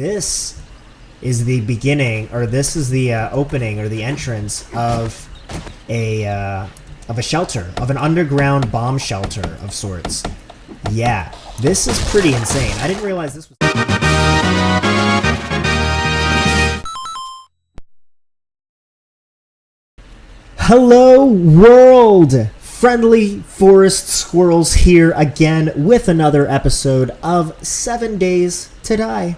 this is the beginning, or this is the opening or the entrance of a shelter, of an underground bomb shelter of sorts. Yeah, this is pretty insane. I didn't realize this was... Hello world! Friendly Forest Squirrels here again with another episode of 7 Days to Die.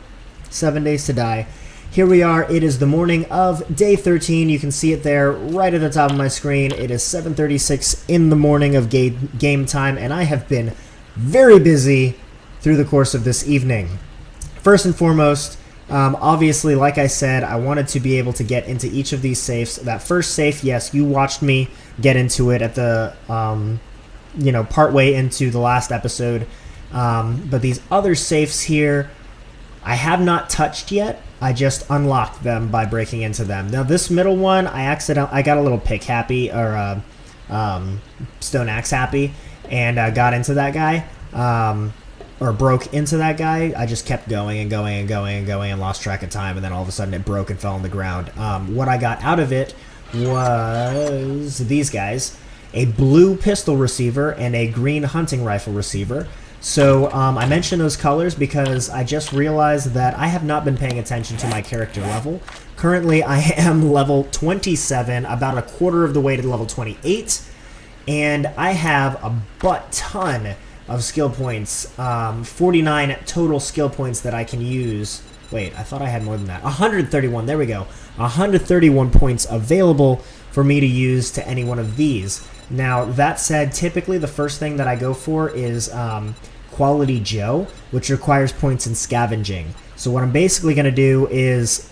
7 Days to Die. Here we are. It is the morning of day 13. You can see it there right at the top of my screen. It is 7:36 in the morning of game time, and I have been very busy through the course of this evening. First and foremost, obviously, like I said, I wanted to be able to get into each of these safes. That first safe, yes, you watched me get into it at the, partway into the last episode. But these other safes here, I have not touched yet. I just unlocked them by breaking into them. Now, this middle one, I got a little pick happy, or stone axe happy, and got into that guy. Or broke into that guy. I just kept going and going and going and going and lost track of time, and then all of a sudden it broke and fell on the ground. What I got out of it was these guys, a blue pistol receiver and a green hunting rifle receiver. So I mention those colors because I just realized that I have not been paying attention to my character level. Currently I am level 27, about a quarter of the way to level 28, and I have a butt-ton of skill points, 49 total skill points that I can use. Wait, I thought I had more than that. 131, there we go. 131 points available for me to use to any one of these. Now, that said, typically the first thing that I go for is Quality Joe, which requires points in scavenging. So what I'm basically going to do is,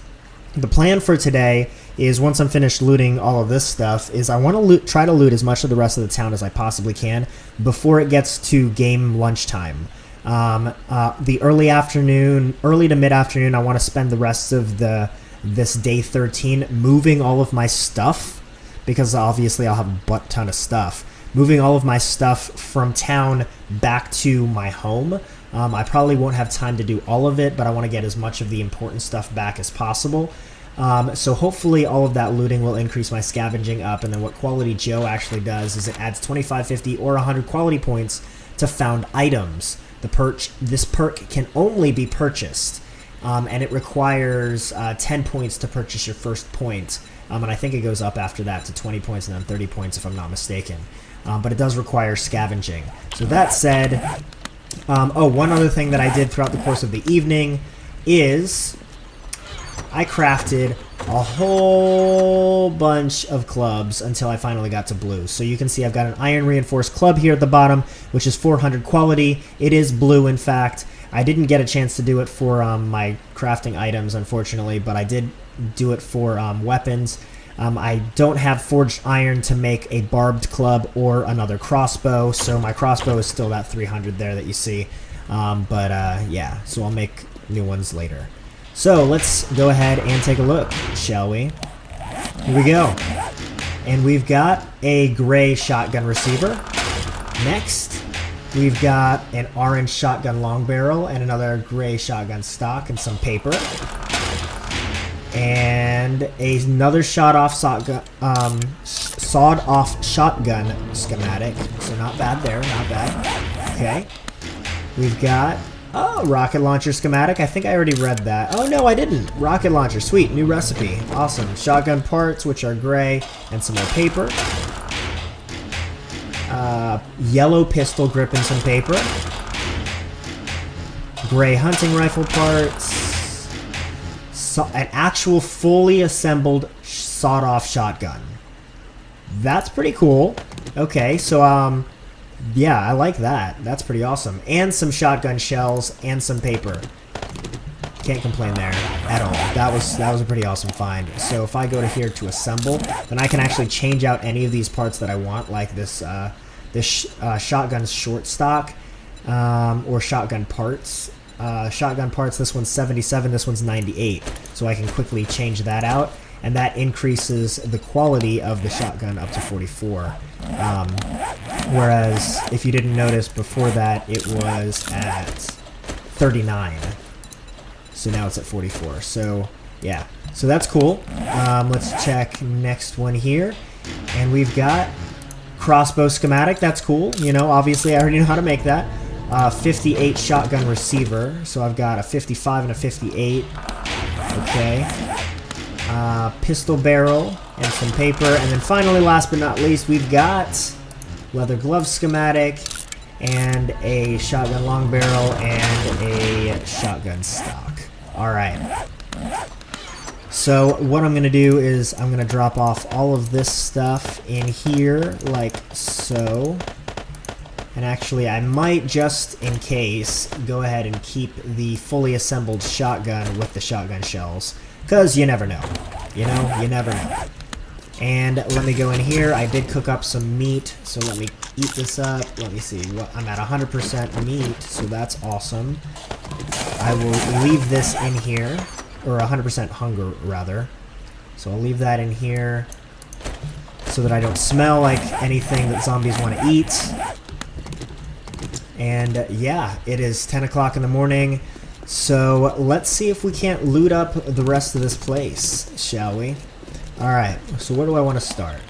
the plan for today is, once I'm finished looting all of this stuff, is I want to try to loot as much of the rest of the town as I possibly can before it gets to game lunchtime. The early to mid-afternoon, I want to spend the rest of this day 13 moving all of my stuff, because obviously I'll have a butt ton of stuff. Moving all of my stuff from town back to my home. I probably won't have time to do all of it, but I want to get as much of the important stuff back as possible. So hopefully all of that looting will increase my scavenging up, and then what Quality Joe actually does is it adds 25, 50, or 100 quality points to found items. This perk can only be purchased, and it requires 10 points to purchase your first point, and I think it goes up after that to 20 points and then 30 points if I'm not mistaken. But it does require scavenging. So that said, one other thing that I did throughout the course of the evening is I crafted a whole bunch of clubs until I finally got to blue. So you can see I've got an iron reinforced club here at the bottom, which is 400 quality. It is blue, in fact. I didn't get a chance to do it for my crafting items, unfortunately, but I did do it for weapons. I don't have forged iron to make a barbed club or another crossbow, so my crossbow is still that 300 there that you see. Yeah, so I'll make new ones later. So let's go ahead and take a look, shall we? Here we go. And we've got a gray shotgun receiver. Next, we've got an orange shotgun long barrel and another gray shotgun stock and some paper. And another sawed-off shotgun schematic. So not bad there, not bad. Okay. We've got rocket launcher schematic. I think I already read that. Oh no, I didn't. Rocket launcher, sweet, new recipe. Awesome. Shotgun parts, which are gray, and some more paper. Yellow pistol grip and some paper. Gray hunting rifle parts. An actual fully assembled sawed-off shotgun. That's pretty cool. Okay, so yeah, I like that. That's pretty awesome. And some shotgun shells and some paper. Can't complain there at all. That was a pretty awesome find. So if I go to here to assemble, then I can actually change out any of these parts that I want, like this shotgun short stock or shotgun parts. Shotgun parts, this one's 77, this one's 98. So I can quickly change that out, and that increases the quality of the shotgun up to 44. Whereas, if you didn't notice before that, it was at 39. So now it's at 44. So yeah, so that's cool. Let's check next one here, and we've got crossbow schematic. That's cool. You know, obviously I already know how to make that. 58 shotgun receiver. So I've got a 55 and a 58. Okay. Pistol barrel and some paper, and then finally, last but not least, we've got leather glove schematic and a shotgun long barrel and a shotgun stock. All right. So what I'm going to do is I'm going to drop off all of this stuff in here like so. And actually, I might, just in case, go ahead and keep the fully assembled shotgun with the shotgun shells. Because you never know. You know? You never know. And let me go in here. I did cook up some meat, so let me eat this up. Let me see. I'm at 100% meat, so that's awesome. I will leave this in here. Or 100% hunger, rather. So I'll leave that in here so that I don't smell like anything that zombies want to eat. And yeah, it is 10 o'clock in the morning. So let's see if we can't loot up the rest of this place, shall we? Alright, so where do I want to start?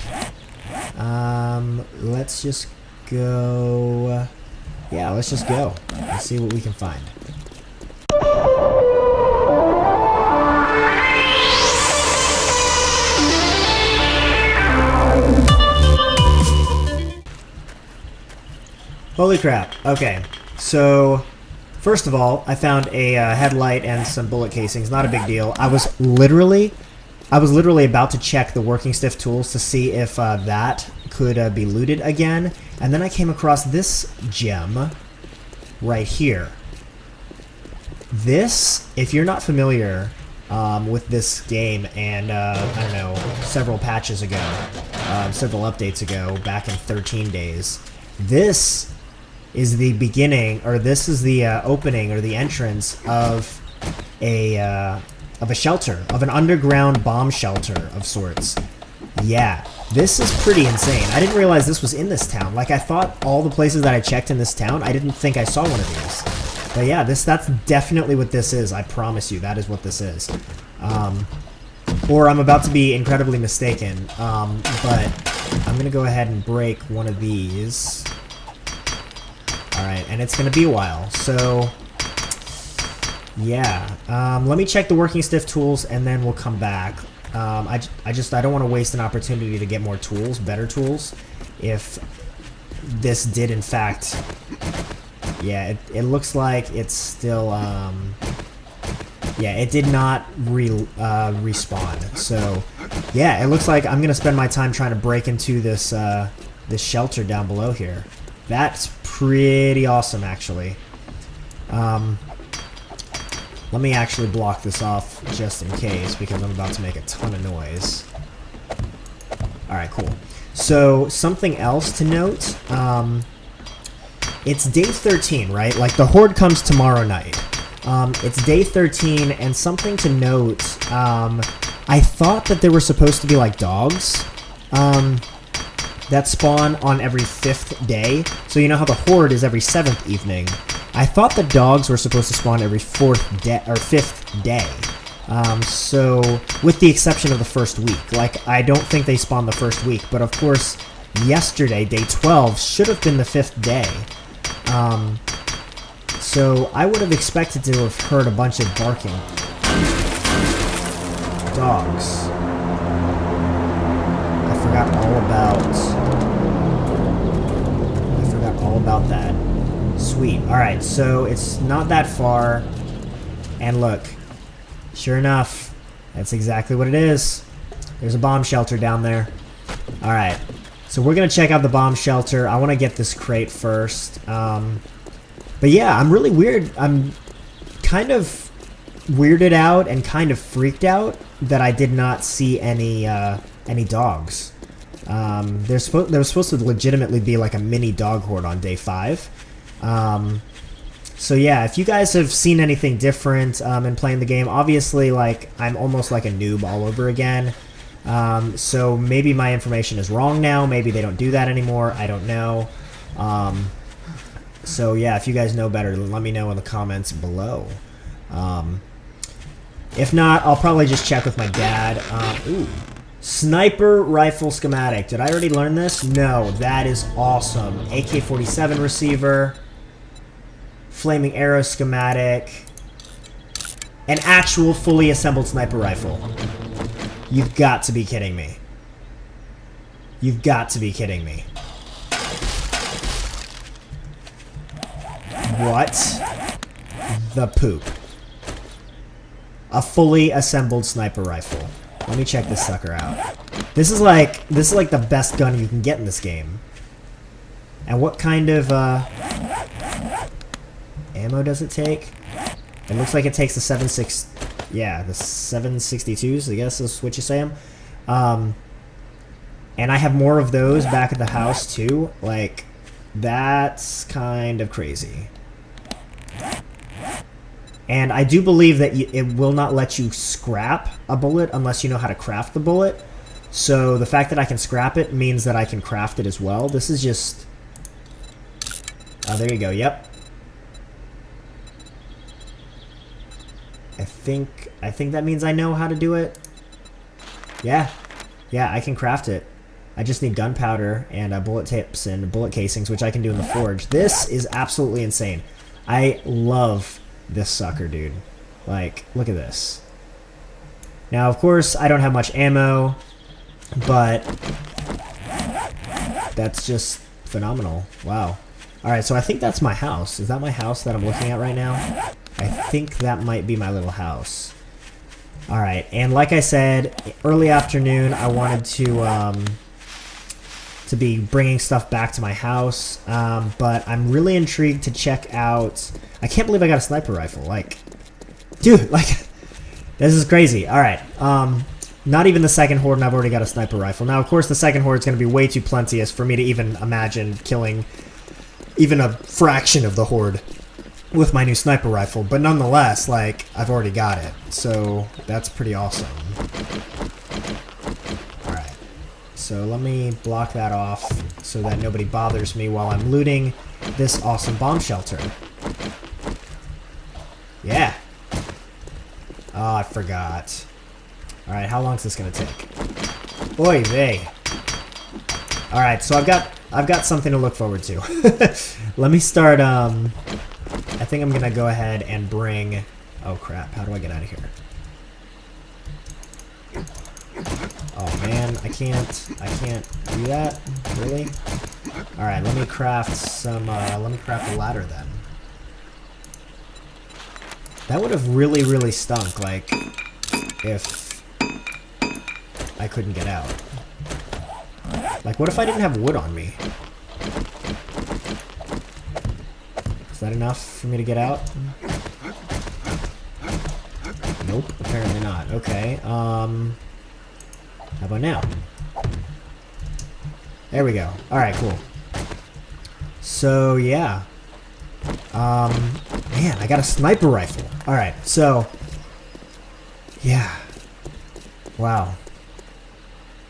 Let's just go... Yeah, let's just go. Let's see what we can find. Holy crap. Okay, so first of all, I found a headlight and some bullet casings. Not a big deal. I was literally about to check the working stiff tools to see if that could be looted again, and then I came across this gem right here. This, if you're not familiar with this game, and I don't know, several patches ago, several updates ago, back in 13 days, this is the beginning, or this is the opening or the entrance of a shelter, of an underground bomb shelter of sorts. Yeah, this is pretty insane. I didn't realize this was in this town. Like, I thought all the places that I checked in this town, I didn't think I saw one of these. But yeah, that's definitely what this is. I promise you, that is what this is. Or I'm about to be incredibly mistaken. But I'm gonna go ahead and break one of these. Alright, and it's going to be a while, so yeah. Let me check the working stiff tools, and then we'll come back. I don't want to waste an opportunity to get more tools, better tools, if this did in fact... Yeah, it looks like it's still... yeah, it did not respawn, so yeah, it looks like I'm going to spend my time trying to break into this, this shelter down below here. That's pretty awesome, actually. Let me actually block this off just in case, because I'm about to make a ton of noise. Alright, cool. So, something else to note. It's day 13, right? Like, the horde comes tomorrow night. It's day 13, and something to note. I thought that there were supposed to be, like, dogs. That spawn on every 5th day. So you know how the horde is every 7th evening. I thought the dogs were supposed to spawn every 4th day or 5th day. So with the exception of the first week, like I don't think they spawned the first week, but of course yesterday, day 12, should have been the 5th day. So I would have expected to have heard a bunch of barking dogs. I forgot all about that. Sweet. Alright, so it's not that far. And look, sure enough, that's exactly what it is. There's a bomb shelter down there. Alright, so we're going to check out the bomb shelter. I want to get this crate first. But yeah, I'm really weird. I'm kind of weirded out and kind of freaked out that I did not see any dogs. There was supposed to legitimately be like a mini dog horde on day 5. So yeah, if you guys have seen anything different in playing the game, obviously like I'm almost like a noob all over again. So maybe my information is wrong now. Maybe they don't do that anymore. I don't know. So yeah, if you guys know better, let me know in the comments below. If not, I'll probably just check with my dad. Ooh. Sniper rifle schematic. Did I already learn this? No, that is awesome. AK-47 receiver. Flaming arrow schematic. An actual fully assembled sniper rifle. You've got to be kidding me. You've got to be kidding me. What the poop? A fully assembled sniper rifle. Let me check this sucker out. This is like the best gun you can get in this game. And what kind of ammo does it take? It looks like it takes the 762s, I guess is what you say 'em. And I have more of those back at the house too. Like, that's kind of crazy. And I do believe that it will not let you scrap a bullet unless you know how to craft the bullet. So the fact that I can scrap it means that I can craft it as well. This is just... Oh, there you go. Yep. I think that means I know how to do it. Yeah. Yeah, I can craft it. I just need gunpowder and bullet tips and bullet casings, which I can do in the forge. This is absolutely insane. I love this sucker, dude. Like, look at this. Now, of course, I don't have much ammo, but that's just phenomenal. Wow. Alright, so I think that's my house. Is that my house that I'm looking at right now? I think that might be my little house. Alright, and like I said, early afternoon, I wanted to be bringing stuff back to my house, but I'm really intrigued to check out... I can't believe I got a sniper rifle. Like, dude, like, this is crazy. Alright, not even the second horde and I've already got a sniper rifle. Now, of course, the second horde is going to be way too plenteous for me to even imagine killing even a fraction of the horde with my new sniper rifle, but nonetheless, like, I've already got it, so that's pretty awesome. Alright, so let me block that off so that nobody bothers me while I'm looting this awesome bomb shelter. Yeah. Oh, I forgot. Alright, how long is this gonna take? Oy vey. Alright, so I've got something to look forward to. Let me start, I think I'm gonna go ahead and bring... Oh crap, how do I get out of here? Oh man, I can't do that? Really? Alright, let me craft some, let me craft a ladder then. That would have really, really stunk, like, if I couldn't get out. Like, what if I didn't have wood on me? Is that enough for me to get out? Nope, apparently not. Okay, how about now? There we go. Alright, cool. So, yeah. Man, I got a sniper rifle. Alright, so... Yeah. Wow.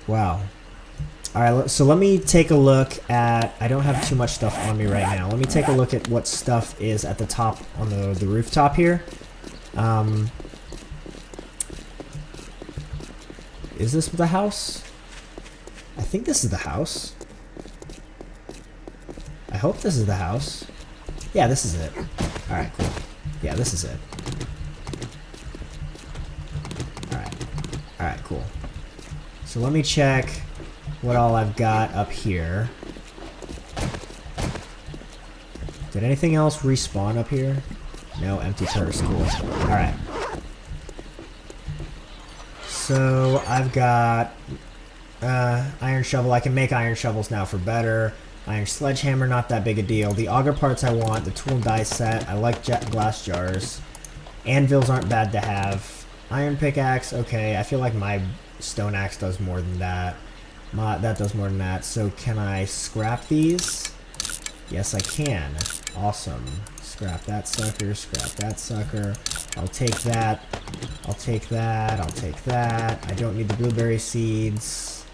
Wow. Alright, so let me take a look at... I don't have too much stuff on me right now. Let me take a look at what stuff is at the top on the rooftop here. Is this the house? I think this is the house. I hope this is the house. Yeah, this is it. Alright, cool. Yeah, this is it. Alright. Alright, cool. So let me check what all I've got up here. Did anything else respawn up here? No, empty turrets. Cool. Alright. So I've got iron shovel. I can make iron shovels now for better. Iron sledgehammer, not that big a deal. The auger parts I want. The tool and die set. I like glass jars. Anvils aren't bad to have. Iron pickaxe, okay. I feel like my stone axe does more than that. That does more than that. So can I scrap these? Yes, I can. Awesome. Scrap that sucker. Scrap that sucker. I'll take that. I'll take that. I'll take that. I don't need the blueberry seeds.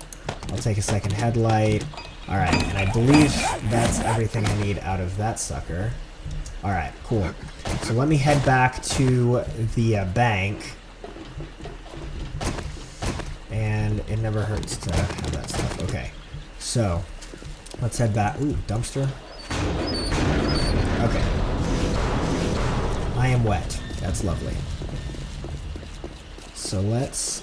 I'll take a second headlight. Alright, and I believe that's everything I need out of that sucker. Alright, cool. So let me head back to the bank. and it never hurts to have that stuff. Okay, so let's head back. Ooh, dumpster. Okay. I am wet. That's lovely. So let's...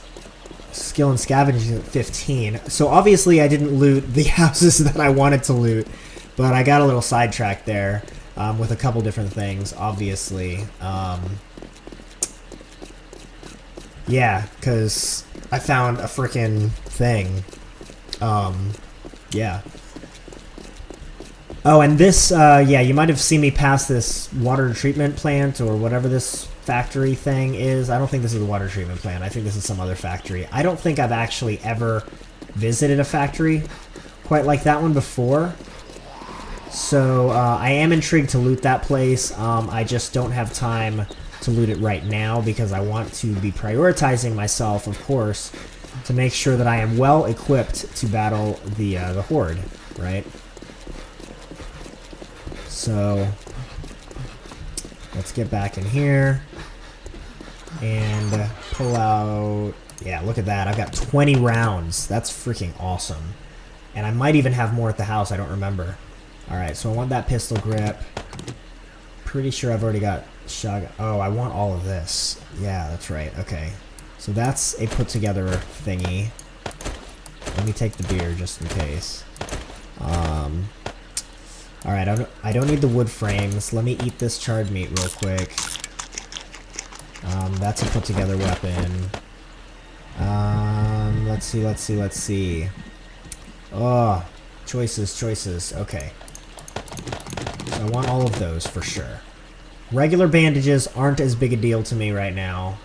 Skill and scavenging at 15. So obviously I didn't loot the houses that I wanted to loot, but I got a little sidetracked there with a couple different things, obviously. Yeah, because I found a freaking thing. Yeah. Oh, and this, yeah, you might have seen me pass this water treatment plant or whatever this factory thing is. I don't think this is a water treatment plant. I think this is some other factory. I don't think I've actually ever visited a factory quite like that one before. So, I am intrigued to loot that place. I just don't have time to loot it right now because I want to be prioritizing myself, of course, to make sure that I am well equipped to battle the horde, right? So, let's get back in here and pull out... Yeah, look at that. I've got 20 rounds. That's freaking awesome. And I might even have more at the house. I don't remember. Alright, so I want that pistol grip. Pretty sure I've already got shotgun. Oh, I want all of this. Yeah, that's right. Okay. So that's a put-together thingy. Let me take the beer just in case. Alright, I don't need the wood frames. Let me eat this charred meat real quick. That's a put-together weapon. Let's see. Oh, choices. Okay. So I want all of those for sure. Regular bandages aren't as big a deal to me right now.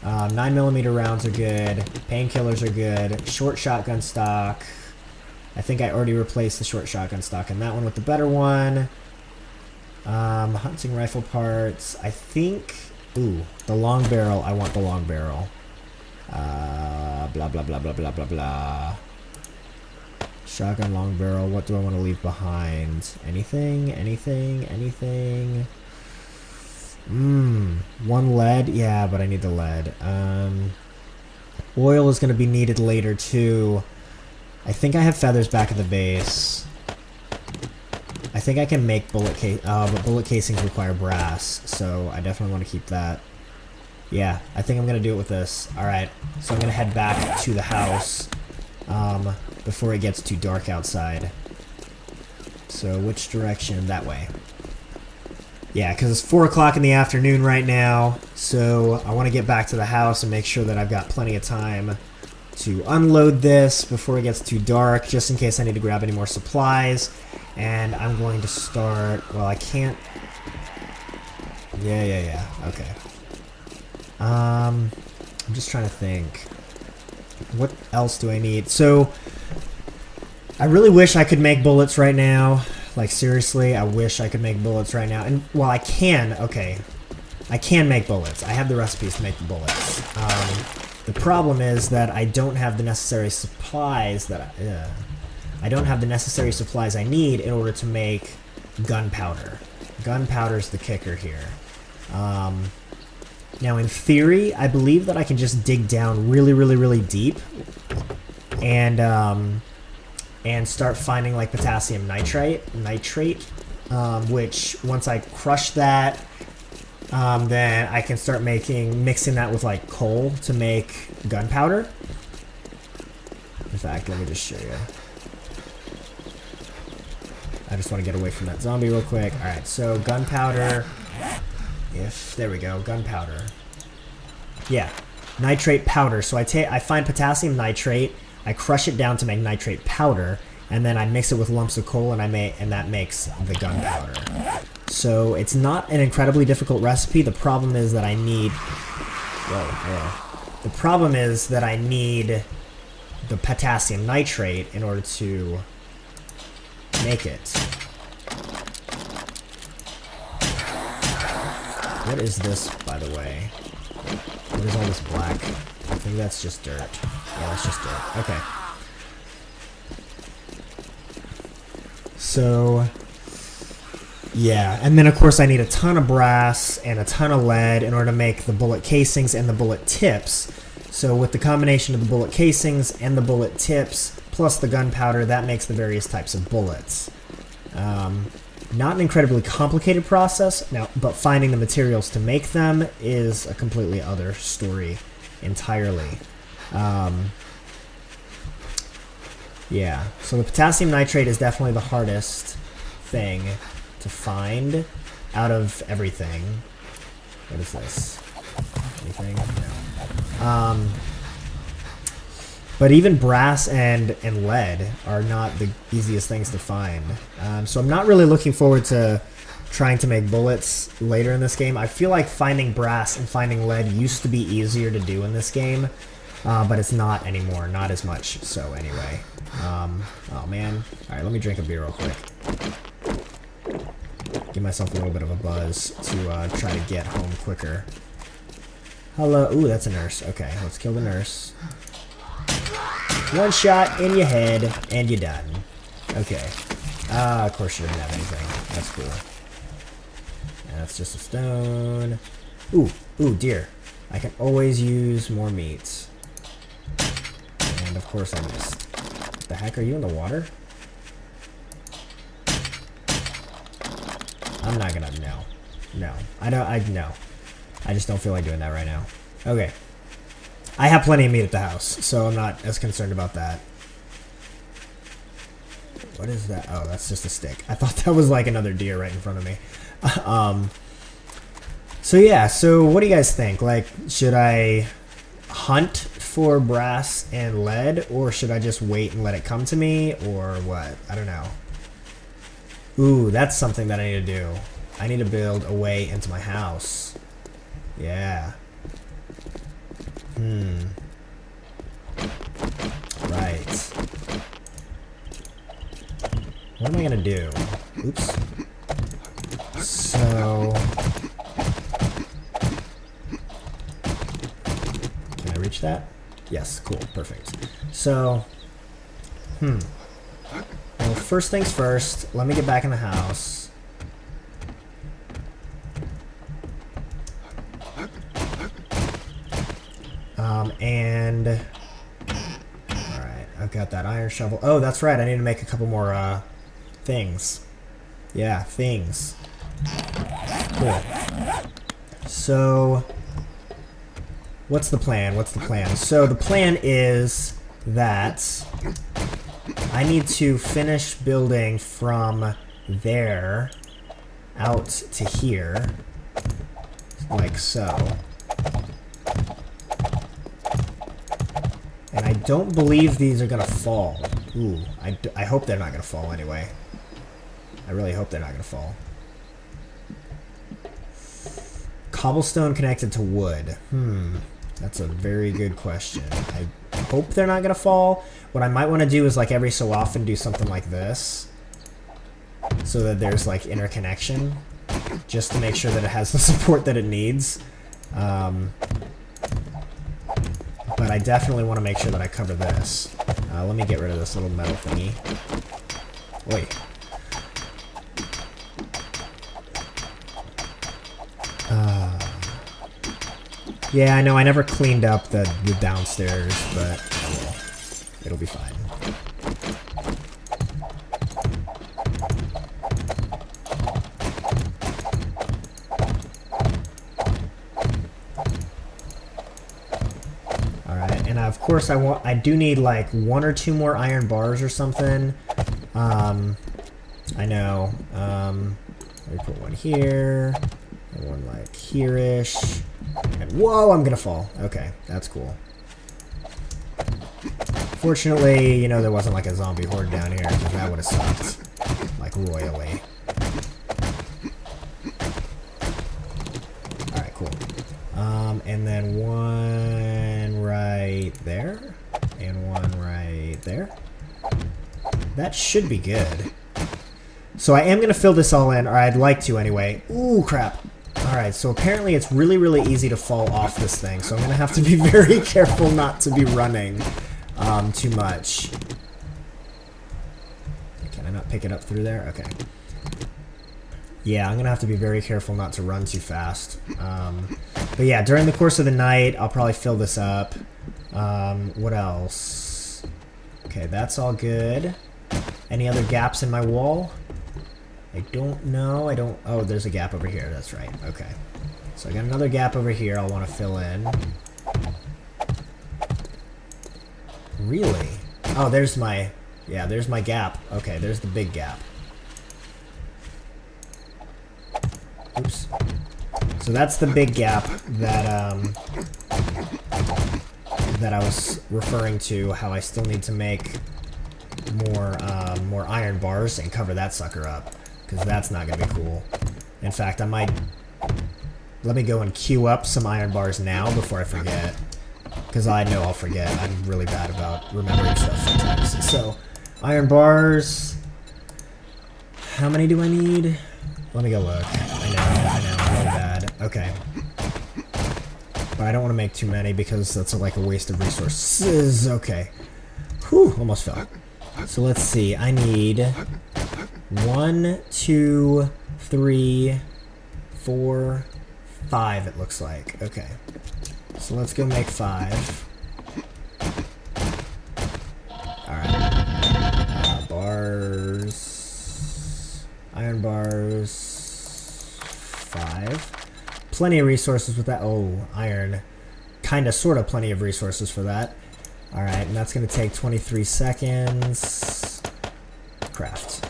9mm rounds are good. Painkillers are good. Short shotgun stock. I think I already replaced the short shotgun stock in that one with the better one. Hunting rifle parts. I think... Ooh, the long barrel. I want the long barrel. Blah, blah, blah, blah, blah, blah, blah. Shotgun, long barrel. What do I want to leave behind? Anything? One lead? Yeah, but I need the lead. Oil is going to be needed later, too. I think I have feathers back at the base. I think I can make bullet but bullet casings require brass, so I definitely want to keep that. Yeah, I think I'm going to do it with this. Alright, so I'm going to head back to the house before it gets too dark outside. So which direction? That way. Yeah, because it's 4 o'clock in the afternoon right now, so I want to get back to the house and make sure that I've got plenty of time to unload this before it gets too dark, just in case I need to grab any more supplies. And I'm going to start... Well, I can't... Yeah. Okay. I'm just trying to think. What else do I need? So, I really wish I could make bullets right now. Like, seriously, I wish I could make bullets right now. And, well, I can. Okay. I can make bullets. I have the recipes to make the bullets. The problem is that I don't have the necessary supplies that I don't have the necessary supplies I need in order to make gunpowder. Gunpowder's the kicker here. Now, in theory, I believe that I can just dig down really deep and start finding like potassium nitrate, which once I crush that, then I can start mixing that with like coal to make gunpowder. In fact, let me just show you. I just want to get away from that zombie real quick. Alright, so gunpowder. There we go, gunpowder. Yeah, nitrate powder. So I find potassium nitrate, I crush it down to make nitrate powder, and then I mix it with lumps of coal, and that makes the gunpowder. So it's not an incredibly difficult recipe. The problem is that I need... The problem is that I need the potassium nitrate in order to make it. What is this, by the way? What is all this black? I think that's just dirt. Yeah, that's just dirt. Okay. So... yeah, and then of course I need a ton of brass and a ton of lead in order to make the bullet casings and the bullet tips. So with the combination of the bullet casings and the bullet tips, plus the gunpowder, that makes the various types of bullets. Not an incredibly complicated process, now, but finding the materials to make them is a completely other story entirely. Yeah, so the potassium nitrate is definitely the hardest thing to find out of everything. What is this? Anything? No. But even brass and lead are not the easiest things to find. So I'm not really looking forward to trying to make bullets later in this game. I feel like finding brass and finding lead used to be easier to do in this game, but it's not anymore. Not as much so anyway. Oh man. Alright, let me drink a beer real quick. Give myself a little bit of a buzz to try to get home quicker. Hello. Ooh, that's a nurse. Okay, let's kill the nurse. One shot in your head, and you're done. Okay. Of course you didn't have anything. That's cool. That's just a stone. Ooh, deer. I can always use more meat. And of course I missed. What the heck, are you in the water? I'm not gonna, no. No. I just don't feel like doing that right now. Okay. I have plenty of meat at the house, so I'm not as concerned about that. What is that? Oh, that's just a stick. I thought that was like another deer right in front of me. So yeah, so what do you guys think? Like, should I hunt for brass and lead, or should I just wait and let it come to me, or what? I don't know. Ooh, that's something that I need to do. I need to build a way into my house. Yeah. Right. What am I gonna do? Oops. So... Can I reach that? Yes, cool, perfect. So... Well, first things first, let me get back in the house. And alright, I've got that iron shovel. Oh, that's right, I need to make a couple more things. Yeah, things. Cool. So what's the plan? So the plan is that I need to finish building from there out to here, like so. And I don't believe these are gonna fall. Ooh, I hope they're not gonna fall anyway. I really hope they're not gonna fall. Cobblestone connected to wood. That's a very good question. I hope they're not gonna fall. What I might want to do is, like, every so often do something like this, so that there's like interconnection, just to make sure that it has the support that it needs. But I definitely want to make sure that I cover this. Let me get rid of this little metal thingy. Wait. Yeah, I know I never cleaned up the downstairs, but oh well. It'll be fine. Of course, I do need like 1 or 2 more iron bars or something. I know. Let me put one here, and one like here-ish. And whoa, I'm gonna fall. Okay, that's cool. Fortunately, you know, there wasn't like a zombie horde down here, because that would have sucked, like, royally. Alright, cool. And then one right there, and one right there. That should be good. So I am going to fill this all in, or I'd like to anyway. Ooh, crap. Alright, so apparently it's really, really easy to fall off this thing, so I'm going to have to be very careful not to be running too much. Can I not pick it up through there? Okay. Yeah, I'm going to have to be very careful not to run too fast. But yeah, during the course of the night, I'll probably fill this up. What else? Okay, that's all good. Any other gaps in my wall? I don't know. Oh, there's a gap over here. That's right. Okay. So I got another gap over here I'll want to fill in. Really? Oh, there's my gap. Okay, there's the big gap. Oops. So that's the big gap that that I was referring to, how I still need to make more iron bars and cover that sucker up, because that's not going to be cool. In fact, I might... Let me go and queue up some iron bars now before I forget, because I know I'll forget. I'm really bad about remembering stuff sometimes. So, iron bars... How many do I need? Let me go look. I know, I'm really bad. Okay. But I don't want to make too many because that's like a waste of resources. Okay. Whew, almost fell. So let's see. I need 1, 2, 3, 4, 5, it looks like. Okay. So let's go make 5. Alright. Bars. Iron bars. 5. Plenty of resources with that. Oh, iron. Kinda, sorta plenty of resources for that. Alright, and that's gonna take 23 seconds. Craft.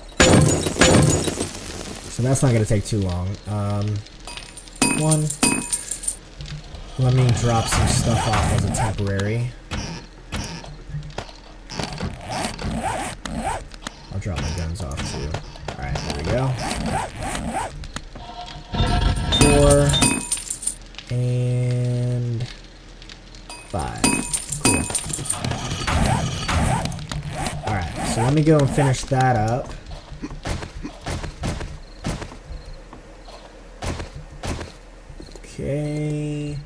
So that's not gonna take too long. 1. Let me drop some stuff off as a temporary. I'll drop my guns off too. Alright, there we go. 4 and 5. Cool. Alright, so let me go and finish that up. Okay.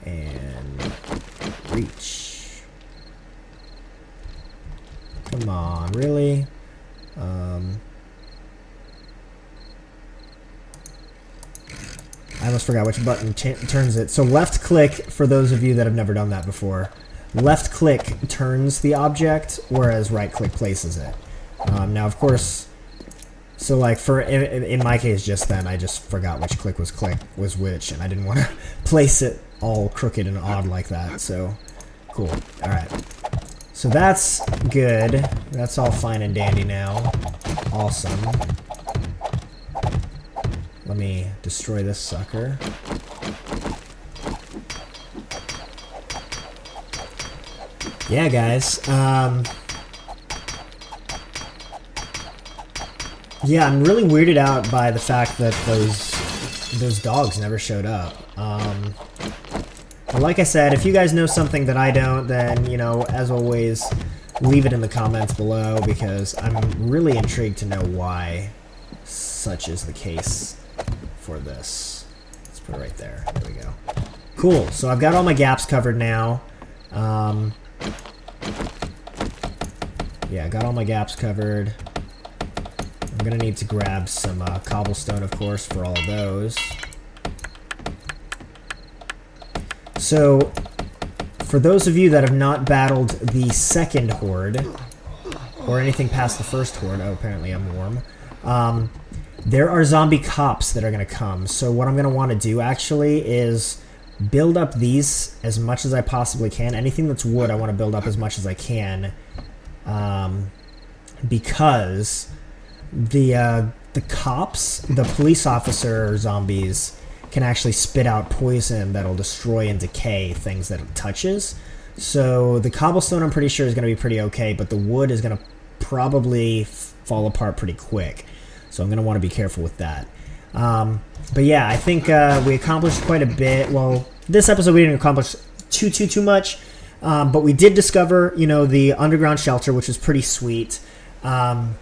And reach. Come on, really? I almost forgot which button turns it. So left click, for those of you that have never done that before, left click turns the object, whereas right click places it. Now, of course, so like in my case just then, I just forgot which click was which, and I didn't want to place it all crooked and odd like that. So cool. All right. So that's good. That's all fine and dandy now. Awesome. Let me destroy this sucker. Yeah, guys. Yeah, I'm really weirded out by the fact that those dogs never showed up. But like I said, if you guys know something that I don't, then, you know, as always, leave it in the comments below, because I'm really intrigued to know why such is the case for this. Let's put it right there. There we go. Cool. So I've got all my gaps covered now. Yeah, I got all my gaps covered. I'm gonna need to grab some cobblestone, of course, for all of those. So, for those of you that have not battled the second horde, or anything past the first horde, oh, apparently I'm warm, there are zombie cops that are going to come. So what I'm going to want to do, actually, is build up these as much as I possibly can. Anything that's wood, I want to build up as much as I can, because the cops, the police officer zombies, can actually spit out poison that'll destroy and decay things that it touches. So the cobblestone, I'm pretty sure, is going to be pretty okay, but the wood is going to probably fall apart pretty quick. So I'm going to want to be careful with that. But yeah, I think we accomplished quite a bit. Well, this episode we didn't accomplish too much, but we did discover, you know, the underground shelter, which was pretty sweet. And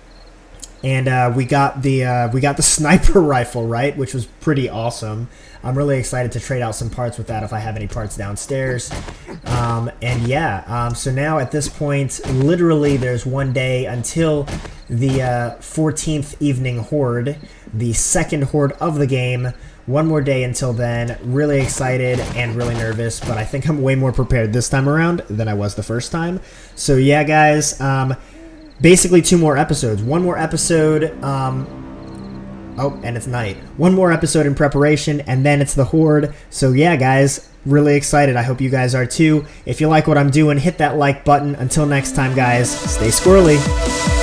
we got the sniper rifle, right, which was pretty awesome. I'm really excited to trade out some parts with that if I have any parts downstairs. And yeah, so now at this point, literally there's one day until the 14th evening horde, the second horde of the game, One more day until then. Really excited and really nervous, but I think I'm way more prepared this time around than I was the first time. So yeah, guys, basically 2 more episodes. One more episode, oh, and it's night. One more episode in preparation, and then it's the Horde. So yeah, guys, really excited. I hope you guys are too. If you like what I'm doing, hit that like button. Until next time, guys, stay squirrely.